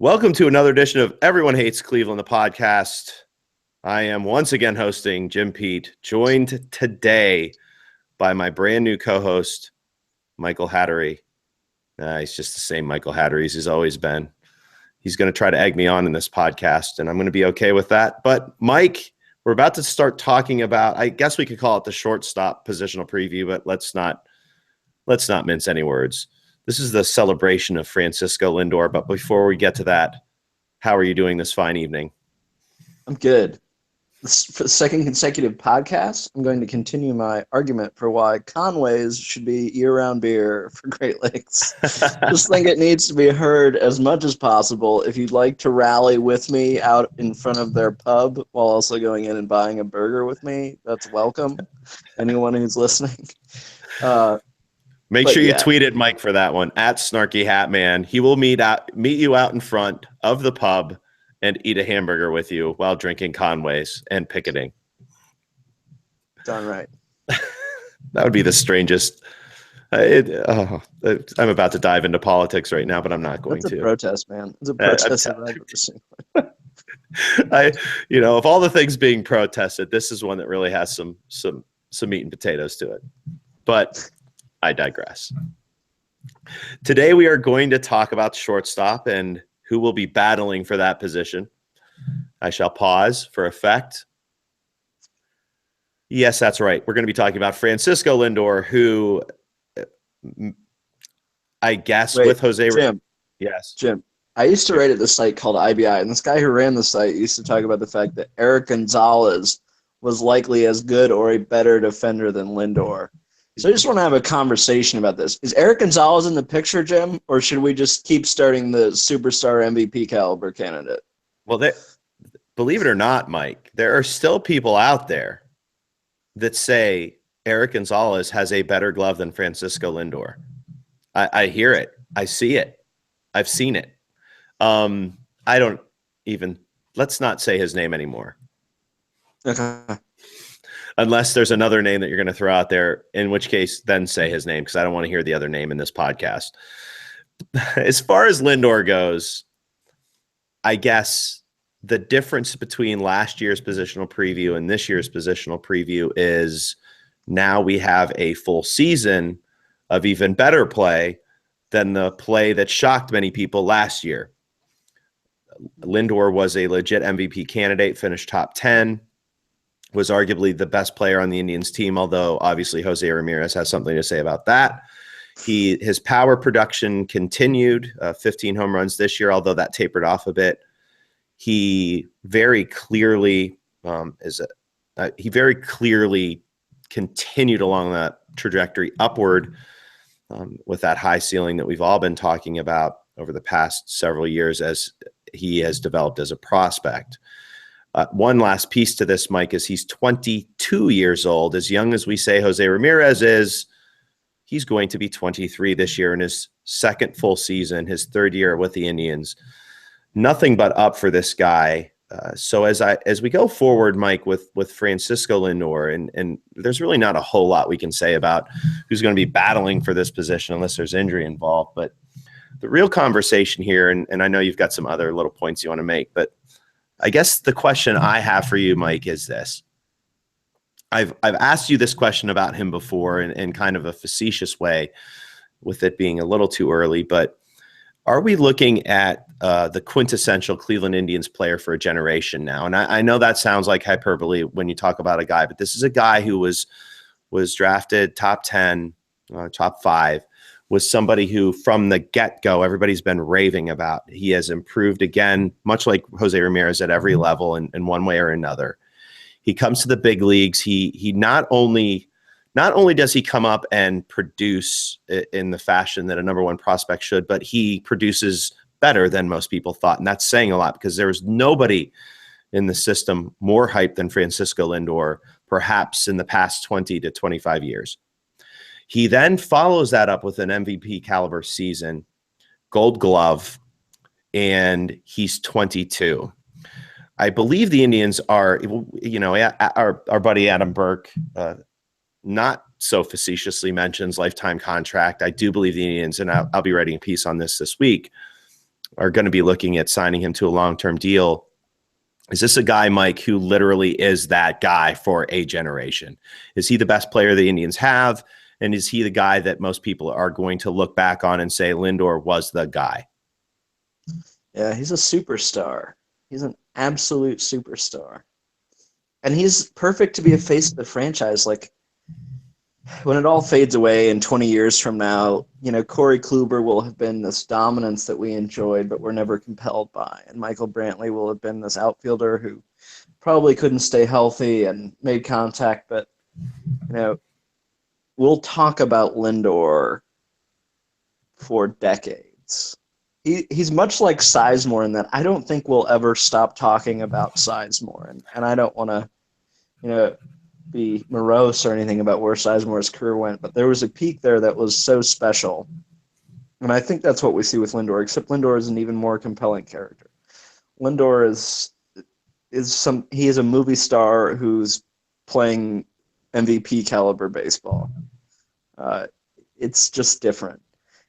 Welcome to another edition of Everyone Hates Cleveland, the podcast. I am once again hosting Jim Pete, joined today by my brand new co-host, Michael Hattery. He's just the same Michael Hattery as he's always been. He's going to try to egg me on in this podcast, and I'm going to be okay with that. But Mike, we're about to start talking about, I guess we could call it the shortstop positional preview, but let's not mince any words. This is the celebration of Francisco Lindor. But before we get to that, how are you doing this fine evening? I'm good. For the second consecutive podcast, I'm going to continue my argument for why Conway's should be year-round beer for Great Lakes. Just think it needs to be heard as much as possible. If you'd like to rally with me out in front of their pub while also going in and buying a burger with me, that's welcome. Anyone who's listening. Make sure you tweet at Mike for that one, at Snarky Hat Man. He will meet you out in front of the pub and eat a hamburger with you while drinking Conways and picketing. Done right. That would be the strangest. I'm about to dive into politics right now, but I'm not going to. It's a protest, man. It's a protest that I've ever seen. Of all the things being protested, this is one that really has some meat and potatoes to it. But I digress. Today we are going to talk about shortstop and who will be battling for that position. I shall pause for effect. Yes, that's right. We're going to be talking about Francisco Lindor, who I guess with Jose. Jim. Yes. Jim. I used to write at this site called IBI, and this guy who ran the site used to talk about the fact that Eric Gonzalez was likely as good or a better defender than Lindor. So I just want to have a conversation about this. Is Eric Gonzalez in the picture, Jim, or should we just keep starting the superstar MVP caliber candidate? Well, believe it or not, Mike, there are still people out there that say Eric Gonzalez has a better glove than Francisco Lindor. I hear it. I see it. I've seen it. Let's not say his name anymore. Okay. Unless there's another name that you're going to throw out there, in which case then say his name, because I don't want to hear the other name in this podcast. As far as Lindor goes, I guess the difference between last year's positional preview and this year's positional preview is now we have a full season of even better play than the play that shocked many people last year. Lindor was a legit MVP candidate, finished top 10. Was arguably the best player on the Indians team, although obviously Jose Ramirez has something to say about that. His power production continued, 15 home runs this year, although that tapered off a bit. He very clearly continued along that trajectory upward with that high ceiling that we've all been talking about over the past several years as he has developed as a prospect. One last piece to this, Mike, is he's 22 years old. As young as we say Jose Ramirez is, he's going to be 23 this year in his second full season, his third year with the Indians. Nothing but up for this guy. So as we go forward, Mike, with Francisco Lindor, and there's really not a whole lot we can say about who's going to be battling for this position unless there's injury involved. But the real conversation here, and I know you've got some other little points you want to make, but I guess the question I have for you, Mike, is this. I've asked you this question about him before in kind of a facetious way, with it being a little too early, but are we looking at the quintessential Cleveland Indians player for a generation now? And I know that sounds like hyperbole when you talk about a guy, but this is a guy who was drafted top 10, top 5, was somebody who from the get-go everybody's been raving about. He has improved again, much like Jose Ramirez at every level in one way or another. He comes to the big leagues. He not only does he come up and produce in the fashion that a number one prospect should, but he produces better than most people thought. And that's saying a lot because there was nobody in the system more hyped than Francisco Lindor, perhaps in the past 20 to 25 years. He then follows that up with an MVP caliber season, Gold Glove, and he's 22. I believe the Indians are, our buddy Adam Burke, not so facetiously mentions lifetime contract. I do believe the Indians, and I'll be writing a piece on this week, are going to be looking at signing him to a long-term deal. Is this a guy, Mike, who literally is that guy for a generation? Is he the best player the Indians have? And is he the guy that most people are going to look back on and say Lindor was the guy? Yeah, he's a superstar. He's an absolute superstar. And he's perfect to be a face of the franchise. Like, when it all fades away in 20 years from now, Corey Kluber will have been this dominance that we enjoyed, but were never compelled by. And Michael Brantley will have been this outfielder who probably couldn't stay healthy and made contact. But, we'll talk about Lindor for decades. He's much like Sizemore in that I don't think we'll ever stop talking about Sizemore. And I don't want to, be morose or anything about where Sizemore's career went, but there was a peak there that was so special. And I think that's what we see with Lindor, except Lindor is an even more compelling character. Lindor he is a movie star who's playing MVP caliber baseball. It's just different.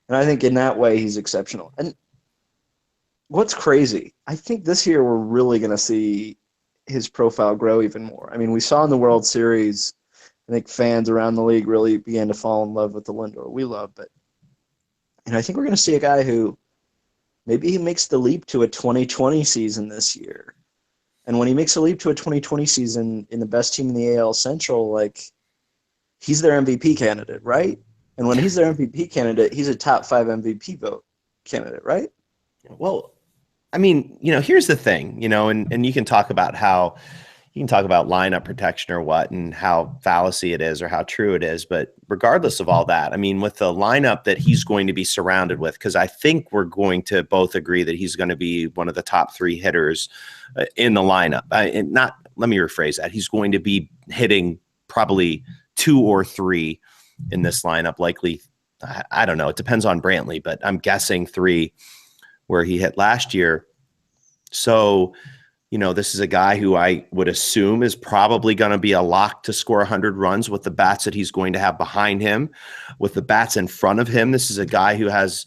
And I think in that way he's exceptional. And what's crazy, I think this year we're really going to see his profile grow even more. I mean, we saw in the World Series, I think fans around the league really began to fall in love with the Lindor we love. But I think we're going to see a guy who maybe he makes the leap to a 2020 season this year. And when he makes a leap to a 2020 season in the best team in the AL Central, like, he's their MVP candidate, right? And when he's their MVP candidate, he's a top 5 MVP vote candidate, right? Well, I mean, here's the thing, and you can talk about lineup protection or what, and how fallacy it is or how true it is. But regardless of all that, I mean, with the lineup that he's going to be surrounded with, because I think we're going to both agree that he's going to be one of the top 3 hitters in the lineup. Let me rephrase that. He's going to be hitting probably 2 or 3 in this lineup, likely. I don't know. It depends on Brantley, but I'm guessing 3 where he hit last year. So, this is a guy who I would assume is probably going to be a lock to score 100 runs with the bats that he's going to have behind him, with the bats in front of him. This is a guy who has,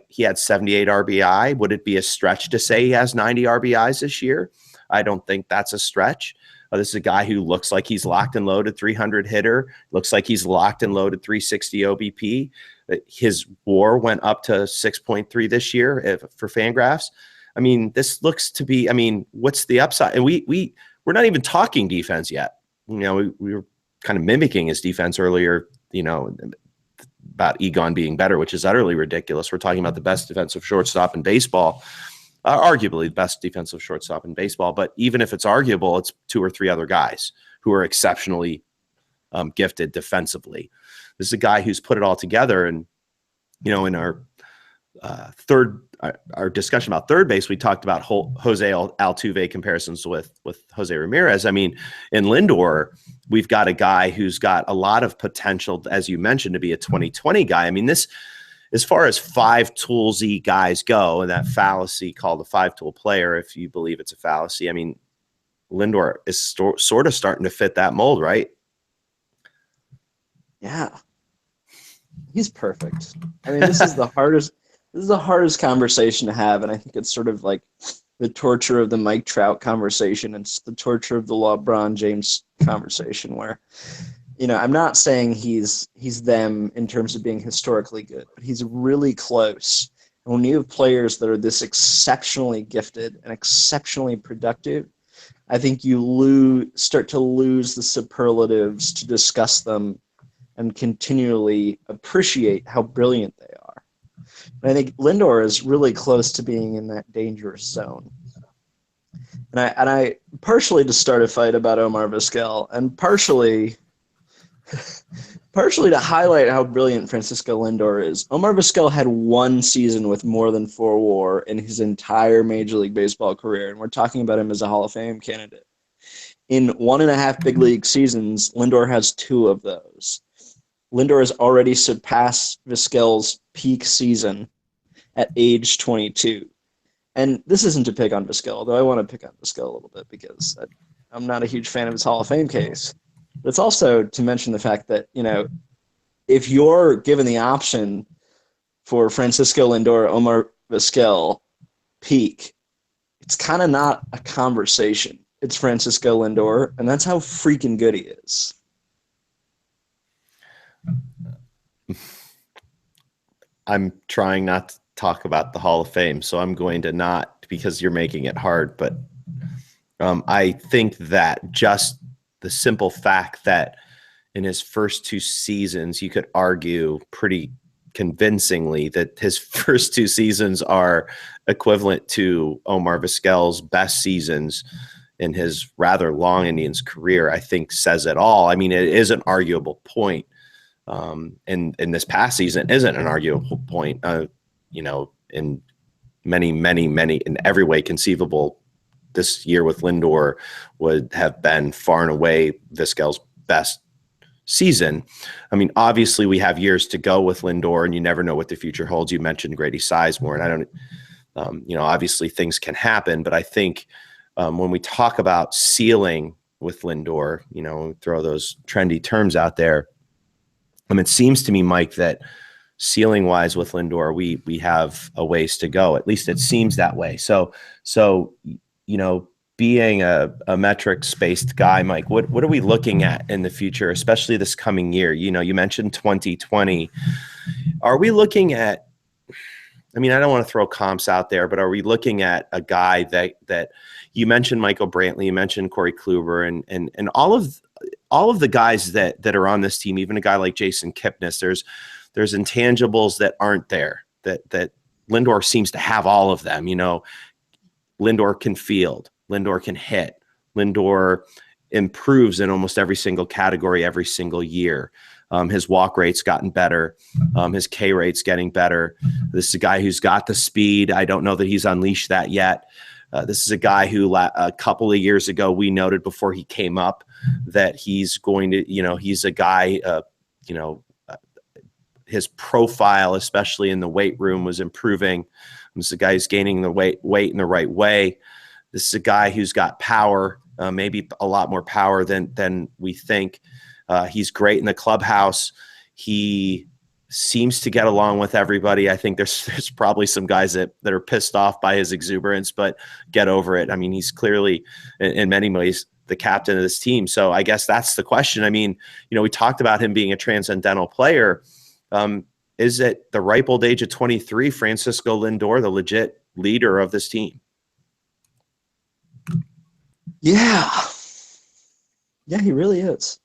he had 78 RBI. Would it be a stretch to say he has 90 RBIs this year? I don't think that's a stretch. This is a guy who looks like he's locked and loaded 300 hitter, looks like he's locked and loaded 360 OBP. His WAR went up to 6.3 this year for Fangraphs. I mean, this looks to be, what's the upside? And we're not even talking defense yet. We were kind of mimicking his defense earlier, about Egon being better, which is utterly ridiculous. We're talking about the best defensive shortstop in baseball, arguably the best defensive shortstop in baseball. But even if it's arguable, it's 2 or 3 other guys who are exceptionally gifted defensively. This is a guy who's put it all together. And, in our our discussion about third base, we talked about Jose Altuve comparisons with Jose Ramirez. I mean, in Lindor, we've got a guy who's got a lot of potential, as you mentioned, to be a 2020 guy. I mean, this, as far as 5-toolsy guys go, and that fallacy called a 5-tool player, if you believe it's a fallacy, I mean, Lindor is sort of starting to fit that mold, right? Yeah. He's perfect. I mean, this is the hardest conversation to have, and I think it's sort of like the torture of the Mike Trout conversation. It's the torture of the LeBron James conversation where, I'm not saying he's them in terms of being historically good, but he's really close. And when you have players that are this exceptionally gifted and exceptionally productive, I think you start to lose the superlatives to discuss them and continually appreciate how brilliant they are. And I think Lindor is really close to being in that dangerous zone. And I partially to start a fight about Omar Vizquel, and partially to highlight how brilliant Francisco Lindor is. Omar Vizquel had 1 season with more than 4 WAR in his entire Major League Baseball career, and we're talking about him as a Hall of Fame candidate. In 1.5 big league seasons, Lindor has 2 of those. Lindor has already surpassed Vizquel's peak season at age 22. And this isn't to pick on Vizquel, though I want to pick on Vizquel a little bit because I'm not a huge fan of his Hall of Fame case. But it's also to mention the fact that, if you're given the option for Francisco Lindor, Omar Vizquel, peak, it's kind of not a conversation. It's Francisco Lindor, and that's how freaking good he is. I'm trying not to talk about the Hall of Fame, so I'm going to not, because you're making it hard. But I think that just the simple fact that in his first 2 seasons, you could argue pretty convincingly that his first 2 seasons are equivalent to Omar Vizquel's best seasons in his rather long Indians career, I think says it all. I mean, it is an arguable point. And this past season isn't an arguable point, in many, in every way conceivable. This year with Lindor would have been far and away Vizquel's best season. I mean, obviously we have years to go with Lindor, and you never know what the future holds. You mentioned Grady Sizemore, and I don't, obviously things can happen, but I think when we talk about ceiling with Lindor, throw those trendy terms out there. It seems to me, Mike, that ceiling wise with Lindor, we have a ways to go. At least it seems that way. So, being a metrics based guy, Mike, what are we looking at in the future, especially this coming year? You mentioned 2020. Are we looking at, I don't want to throw comps out there, but are we looking at a guy that you mentioned Michael Brantley, you mentioned Corey Kluber, and all of the guys that are on this team, even a guy like Jason Kipnis, there's intangibles that aren't there that Lindor seems to have all of them. Lindor can field, Lindor can hit, Lindor improves in almost every single category every single year. His walk rate's gotten better. His K rate's getting better. This is a guy who's got the speed. I don't know that he's unleashed that yet. This is a guy who a couple of years ago we noted before he came up that he's going to, he's a guy, his profile, especially in the weight room, was improving. This is a guy who's gaining the weight in the right way. This is a guy who's got power, maybe a lot more power than we think. He's great in the clubhouse. He seems to get along with everybody. I think there's probably some guys that are pissed off by his exuberance, but get over it. He's clearly in many ways the captain of this team. So I guess that's the question. We talked about him being a transcendental player. Is at the ripe old age of 23, Francisco Lindor, the legit leader of this team? Yeah, he really is.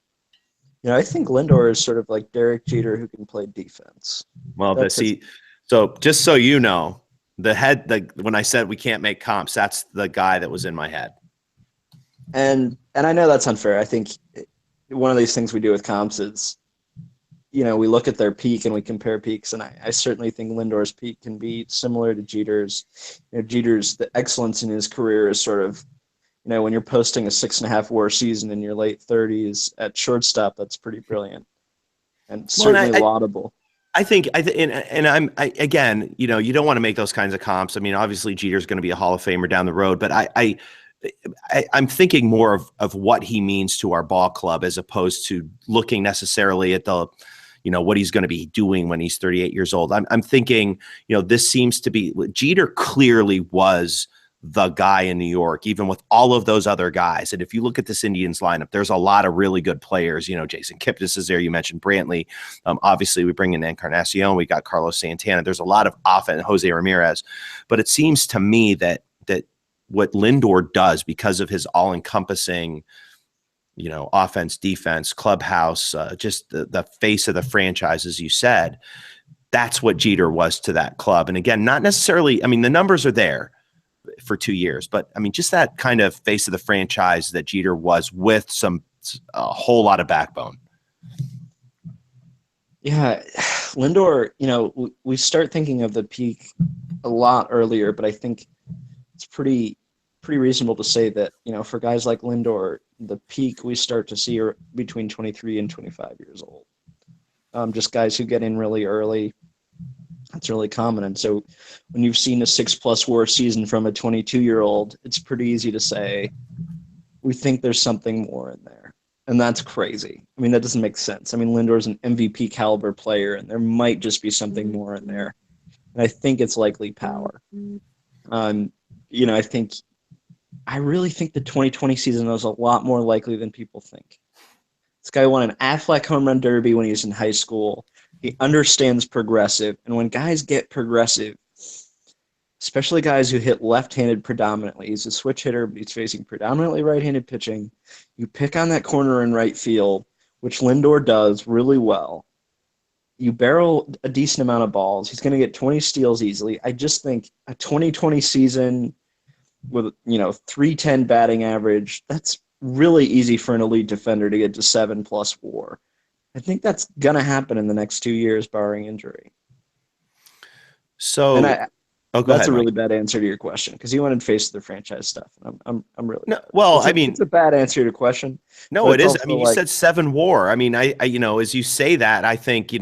I think Lindor is sort of like Derek Jeter who can play defense. Well, so just so you know, when I said we can't make comps, that's the guy that was in my head. And I know that's unfair. I think one of these things we do with comps is, we look at their peak and we compare peaks, and I certainly think Lindor's peak can be similar to Jeter's. Jeter's, the excellence in his career is sort of, when you're posting a 6.5 WAR season in your late 30s at shortstop, that's pretty brilliant and certainly laudable. Again, you don't want to make those kinds of comps. Obviously Jeter's going to be a Hall of Famer down the road, but I'm thinking more of what he means to our ball club as opposed to looking necessarily at the, what he's going to be doing when he's 38 years old. I'm thinking, this seems to be, Jeter clearly was the guy in New York, even with all of those other guys. And if you look at this Indians lineup, there's a lot of really good players. Jason Kipnis is there. You mentioned Brantley. Obviously, we bring in Encarnacion. We got Carlos Santana. There's a lot of offense, Jose Ramirez. But it seems to me that what Lindor does, because of his all-encompassing, offense, defense, clubhouse, just the face of the franchise, as you said, that's what Jeter was to that club. And again, not necessarily, the numbers are there for 2 years, but just that kind of face of the franchise that Jeter was, with a whole lot of backbone. Yeah, Lindor, we start thinking of the peak a lot earlier, but I think it's pretty reasonable to say that, for guys like Lindor, the peak we start to see are between 23 and 25 years old. Just guys who get in really early. That's really common. And so when you've seen a 6+ WAR season from a 22-year-old, it's pretty easy to say, we think there's something more in there. And that's crazy. That doesn't make sense. Lindor's an MVP caliber player, and there might just be something more in there. And I think it's likely power. I think I really think the 2020 season was a lot more likely than people think. This guy won an Affleck home run derby when he was in high school. He understands progressive, and when guys get progressive, especially guys who hit left-handed predominantly. He's a switch hitter, but he's facing predominantly right-handed pitching. You pick on that corner in right field, which Lindor does really well. You barrel a decent amount of balls. He's going to get 20 steals easily. I just think a 2020 season with 310 batting average, that's really easy for an elite defender to get to 7+ WAR. I think that's going to happen in the next 2 years, barring injury. So, and go that's ahead, a really Mike. bad answer to your question because you wanted to face the franchise stuff. And I'm really No, well, it's a bad answer to your question. no, But it it's is. I also mean, you like, said 7 WAR. I mean, I as you say that, I think,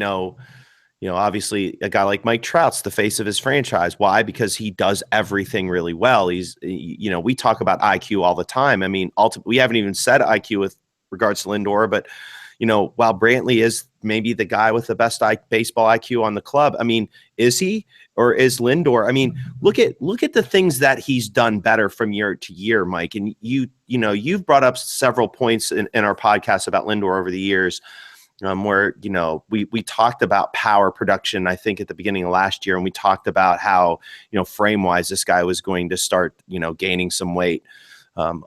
obviously a guy like Mike Trout's the face of his franchise. Why? Because he does everything really well. We talk about IQ all the time. I mean, we haven't even said IQ with regards to Lindor, but while Brantley is maybe the guy with the best baseball IQ on the club, I mean, is he, or is Lindor? I mean, look at the things that he's done better from year to year, Mike. And you've brought up several points in our podcast about Lindor over the years, where we talked about power production, I think, at the beginning of last year, and we talked about how frame wise this guy was going to start gaining some weight.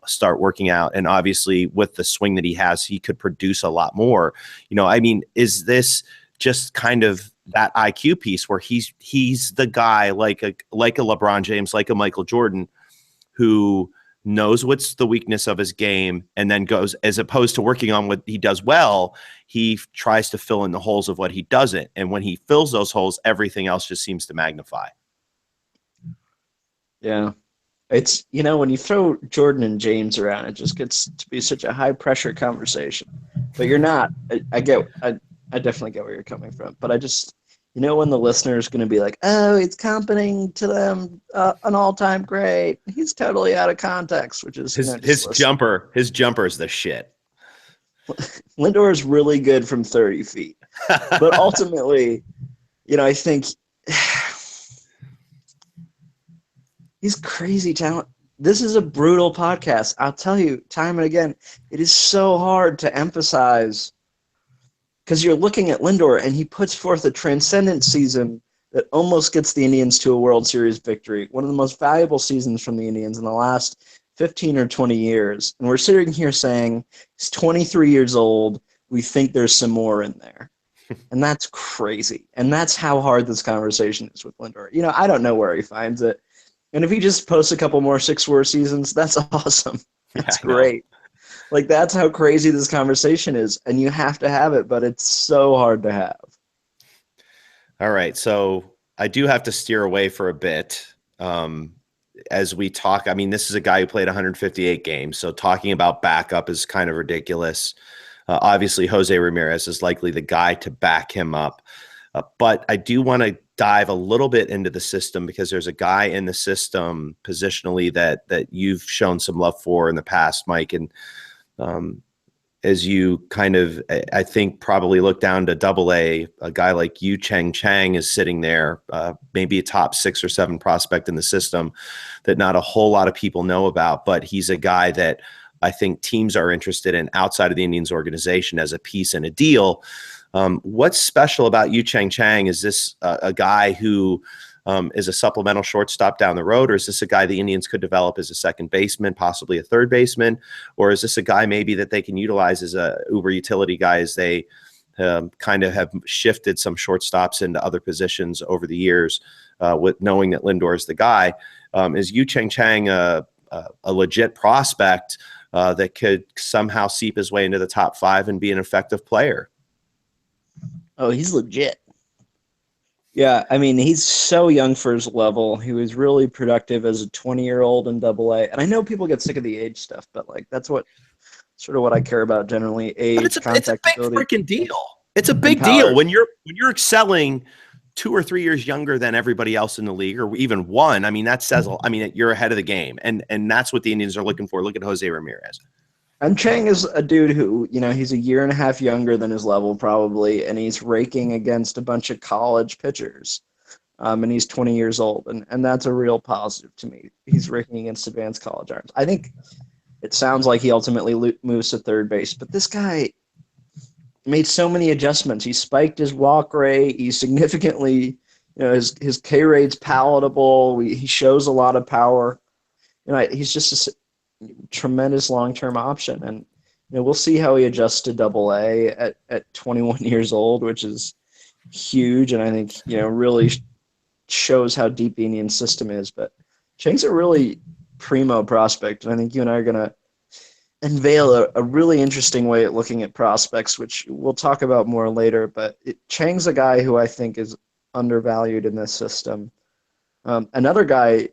Start working out. And obviously with the swing that he has, he could produce a lot more. I mean, is this just kind of that IQ piece where he's the guy like a LeBron James, like a Michael Jordan, who knows what's the weakness of his game and then goes, as opposed to working on what he does well, he tries to fill in the holes of what he doesn't. And when he fills those holes, everything else just seems to magnify. yeah. It's, when you throw Jordan and James around, it just gets to be such a high pressure conversation. But you're not. I definitely get where you're coming from. But I just, when the listener is going to be like, oh, it's competing to them an all-time great. He's totally out of context, which is, His jumper is the shit. Lindor is really good from 30 feet. But ultimately, I think he's crazy talent. This is a brutal podcast. I'll tell you time and again, it is so hard to emphasize because you're looking at Lindor and he puts forth a transcendent season that almost gets the Indians to a World Series victory, one of the most valuable seasons from the Indians in the last 15 or 20 years. And we're sitting here saying he's 23 years old. We think there's some more in there. And that's crazy. And that's how hard this conversation is with Lindor. I don't know where he finds it. And if he just posts a couple more 6-WAR seasons, that's awesome. That's great. Like, that's how crazy this conversation is. And you have to have it, but it's so hard to have. All right. So I do have to steer away for a bit as we talk. I mean, this is a guy who played 158 games. So talking about backup is kind of ridiculous. Obviously, Jose Ramirez is likely the guy to back him up. But I do want to dive a little bit into the system because there's a guy in the system positionally that you've shown some love for in the past, Mike. And as you kind of, I think, probably look down to AA, a guy like you, Chang Chang, is sitting there, maybe a top 6 or 7 prospect in the system that not a whole lot of people know about, but he's a guy that I think teams are interested in outside of the Indians organization as a piece in a deal. What's special about you, Chang Chang? Is this a guy who is a supplemental shortstop down the road, or is this a guy the Indians could develop as a second baseman, possibly a third baseman, or is this a guy maybe that they can utilize as a uber utility guy as they kind of have shifted some shortstops into other positions over the years with knowing that Lindor is the guy? Is Yu Chang Chang a legit prospect that could somehow seep his way into the top 5 and be an effective player? Oh, he's legit. Yeah, I mean, he's so young for his level. He was really productive as a 20-year-old in AA. And I know people get sick of the age stuff, but that's what I care about generally. Age, it's a big freaking deal. It's a big deal when you're excelling 2 or 3 years younger than everybody else in the league, or even 1. I mean, that says, I mean, you're ahead of the game, and that's what the Indians are looking for. Look at Jose Ramirez. And Chang is a dude who, he's a year and a half younger than his level probably, and he's raking against a bunch of college pitchers. and he's 20 years old, and that's a real positive to me. He's raking against advanced college arms. I think it sounds like he ultimately moves to third base, but this guy made so many adjustments. He spiked his walk rate. He significantly, his K rate's palatable. He shows a lot of power. He's just a tremendous long-term option, and we'll see how he adjusts to Double A at 21 years old, which is huge, and I think really shows how deep the Indian system is. But Chang's a really primo prospect, and I think you and I are going to unveil a really interesting way at looking at prospects, which we'll talk about more later. But Chang's a guy who I think is undervalued in this system. Another guy,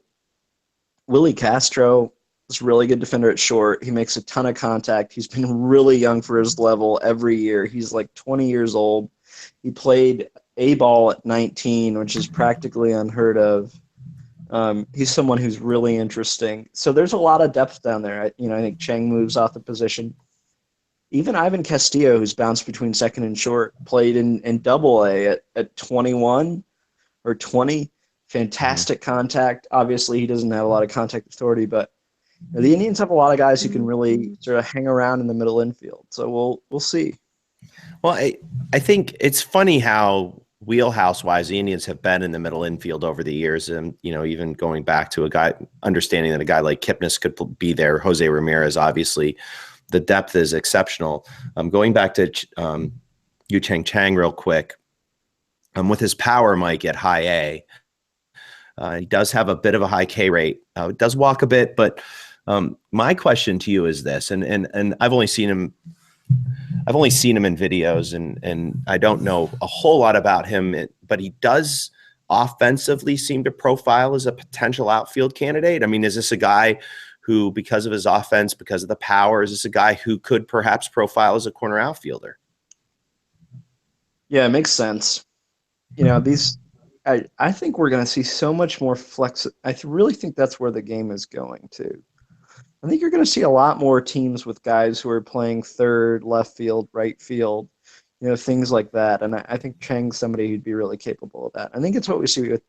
Willie Castro, is a really good defender at short. He makes a ton of contact. He's been really young for his level every year. He's like 20 years old. He played A-ball at 19, which is practically unheard of. He's someone who's really interesting. So there's a lot of depth down there. I think Chang moves off the position. Even Ivan Castillo, who's bounced between second and short, played in Double A at 21 or 20. Fantastic contact. Obviously, he doesn't have a lot of contact authority, but the Indians have a lot of guys who can really sort of hang around in the middle infield. So we'll see. Well, I think it's funny how wheelhouse-wise the Indians have been in the middle infield over the years, and even going back to a guy, understanding that a guy like Kipnis could be there. Jose Ramirez, obviously, the depth is exceptional. Going back to Chang Chang real quick, with his power, Mike, at high A, he does have a bit of a high K rate. Does walk a bit, but my question to you is this, and I've only seen him in videos, and I don't know a whole lot about him, but he does offensively seem to profile as a potential outfield candidate. I mean, is this a guy who, because of his offense, because of the power, is this a guy who could perhaps profile as a corner outfielder? Yeah, it makes sense. I think we're going to see so much more flex. I really think that's where the game is going to. I think you're going to see a lot more teams with guys who are playing third, left field, right field, things like that. And I think Chang's somebody who'd be really capable of that. I think it's what we see with,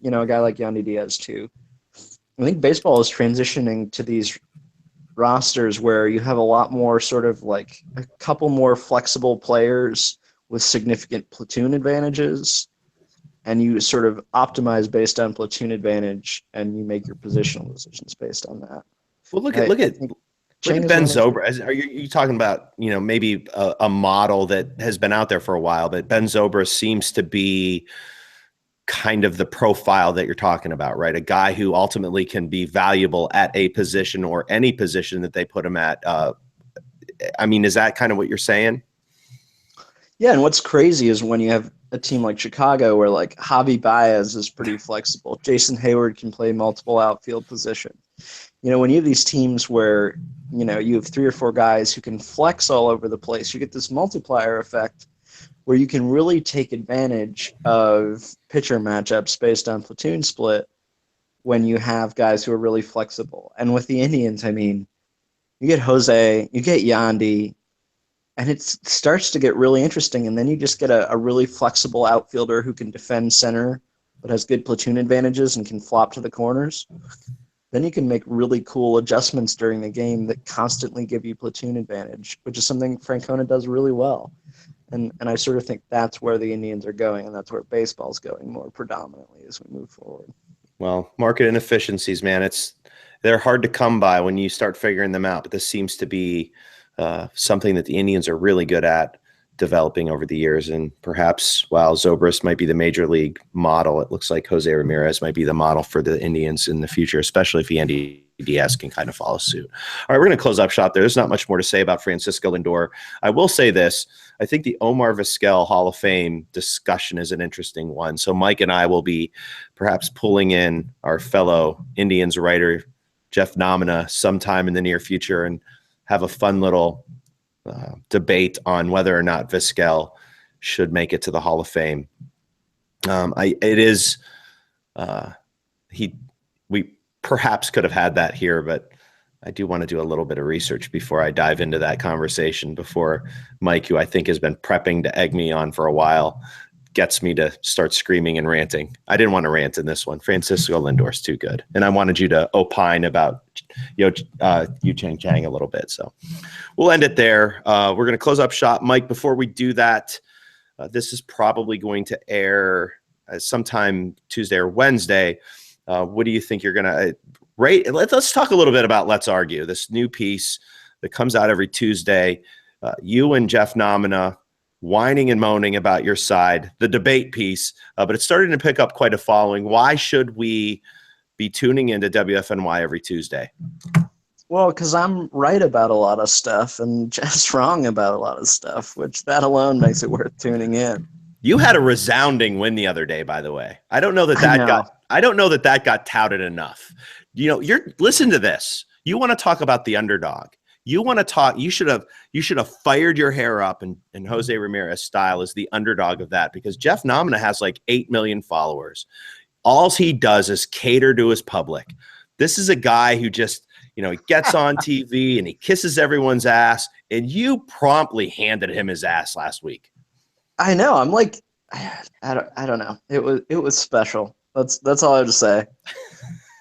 a guy like Yandy Diaz too. I think baseball is transitioning to these rosters where you have a lot more sort of like a couple more flexible players with significant platoon advantages, and you sort of optimize based on platoon advantage, and you make your positional decisions based on that. Well, look at Ben Zobrist. Are you talking about maybe a model that has been out there for a while, but Ben Zobrist seems to be kind of the profile that you're talking about, right? A guy who ultimately can be valuable at a position or any position that they put him at. I mean, is that kind of what you're saying? Yeah, and what's crazy is when you have a team like Chicago where like Javi Baez is pretty flexible. Jason Hayward can play multiple outfield positions. When you have these teams where, you have 3 or 4 guys who can flex all over the place, you get this multiplier effect where you can really take advantage of pitcher matchups based on platoon split when you have guys who are really flexible. And with the Indians, I mean, you get Jose, you get Yandy, and it starts to get really interesting. And then you just get a really flexible outfielder who can defend center but has good platoon advantages and can flop to the corners. Then you can make really cool adjustments during the game that constantly give you platoon advantage, which is something Francona does really well. And I sort of think that's where the Indians are going, and that's where baseball's going more predominantly as we move forward. Well, market inefficiencies, man, they're hard to come by when you start figuring them out. But this seems to be something that the Indians are really good at developing over the years. And perhaps while Zobrist might be the major league model, it looks like Jose Ramirez might be the model for the Indians in the future, especially if Yandy Diaz can kind of follow suit. All right, we're going to close up shop there. There's not much more to say about Francisco Lindor. I will say this. I think the Omar Vizquel Hall of Fame discussion is an interesting one. So Mike and I will be perhaps pulling in our fellow Indians writer, Jeff Nomina, sometime in the near future and have a fun little debate on whether or not Vizquel should make it to the Hall of Fame. We perhaps could have had that here, but I do want to do a little bit of research before I dive into that conversation, before Mike, who I think has been prepping to egg me on for a while, gets me to start screaming and ranting. I didn't want to rant in this one. Francisco Lindor's too good. And I wanted you to opine about Chang Chang a little bit. So we'll end it there. We're going to close up shop. Mike, before we do that, this is probably going to air sometime Tuesday or Wednesday. What do you think you're going to rate? Let's talk a little bit about Let's Argue, this new piece that comes out every Tuesday. You and Jeff Nomina whining and moaning about your side, the debate piece, but it's starting to pick up quite a following. Why should we be tuning into WFNY every Tuesday? Well, because I'm right about a lot of stuff and Jeff's wrong about a lot of stuff, which that alone makes it worth tuning in. You had a resounding win the other day, by the way. I don't know that got touted enough. Listen to this. You want to talk about the underdog. You should have fired your hair up in Jose Ramirez style as the underdog of that, because Jeff Nomina has like 8 million followers. All he does is cater to his public. This is a guy who just, he gets on TV and he kisses everyone's ass, and you promptly handed him his ass last week. I know. I'm like, I don't know. It was special. That's all I have to say.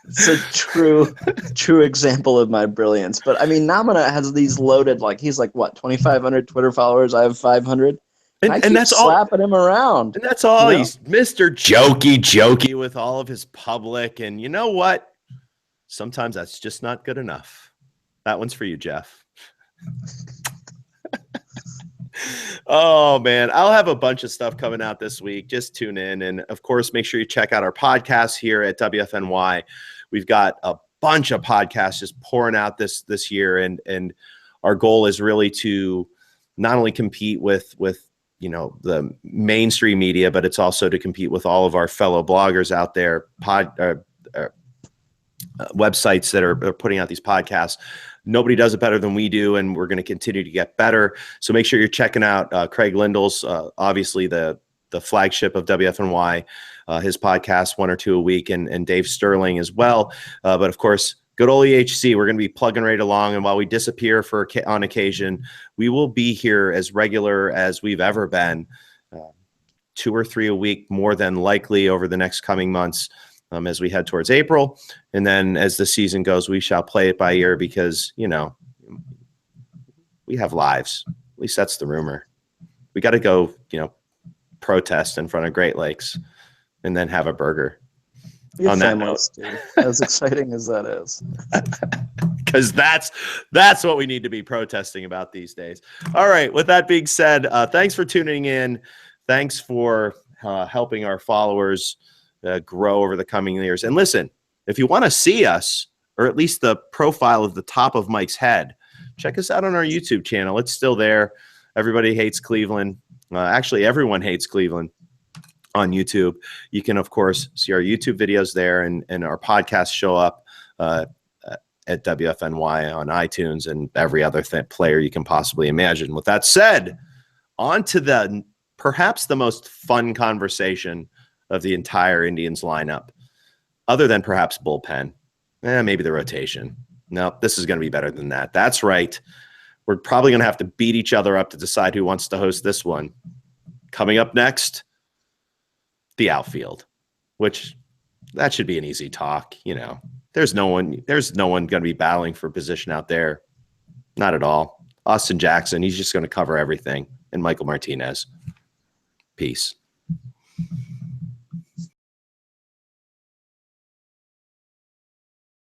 It's a true example of my brilliance. But I mean, Nomina has these loaded, like, he's like, what, 2,500 Twitter followers? I have 500. And that's slapping him around. And that's all. He's Mr. Jokey with all of his public. And you know what? Sometimes that's just not good enough. That one's for you, Jeff. Oh, man. I'll have a bunch of stuff coming out this week. Just tune in. And, of course, make sure you check out our podcast here at WFNY. We've got a bunch of podcasts just pouring out this year. And our goal is really to not only compete with the mainstream media, but it's also to compete with all of our fellow bloggers out there, websites that are putting out these podcasts. Nobody does it better than we do, and we're going to continue to get better. So make sure you're checking out Craig Lindors, obviously the flagship of WFNY, his podcast, 1 or 2 a week, and Dave Sterling as well. But of course, good old EHC, we're going to be plugging right along. And while we disappear on occasion, we will be here as regular as we've ever been, 2 or 3 a week, more than likely over the next coming months. As we head towards April. And then as the season goes, we shall play it by ear because, we have lives. At least that's the rumor. We got to go, protest in front of Great Lakes and then have a burger. On that note, as exciting as that is. Because that's what we need to be protesting about these days. All right. With that being said, thanks for tuning in. Thanks for helping our followers grow over the coming years. And listen, if you want to see us, or at least the profile of the top of Mike's head, check us out on our YouTube channel. It's still there. Everybody hates Cleveland. Actually, everyone hates Cleveland on YouTube. You can, of course, see our YouTube videos there, and our podcasts show up at WFNY on iTunes and every other player you can possibly imagine. With that said, on to perhaps the most fun conversation of the entire Indians lineup, other than perhaps bullpen, maybe the rotation. No, this is going to be better than that. That's right. We're probably going to have to beat each other up to decide who wants to host this one. Coming up next, the outfield, which that should be an easy talk. There's no one going to be battling for position out there. Not at all. Austin Jackson, he's just going to cover everything. And Michael Martinez. Peace.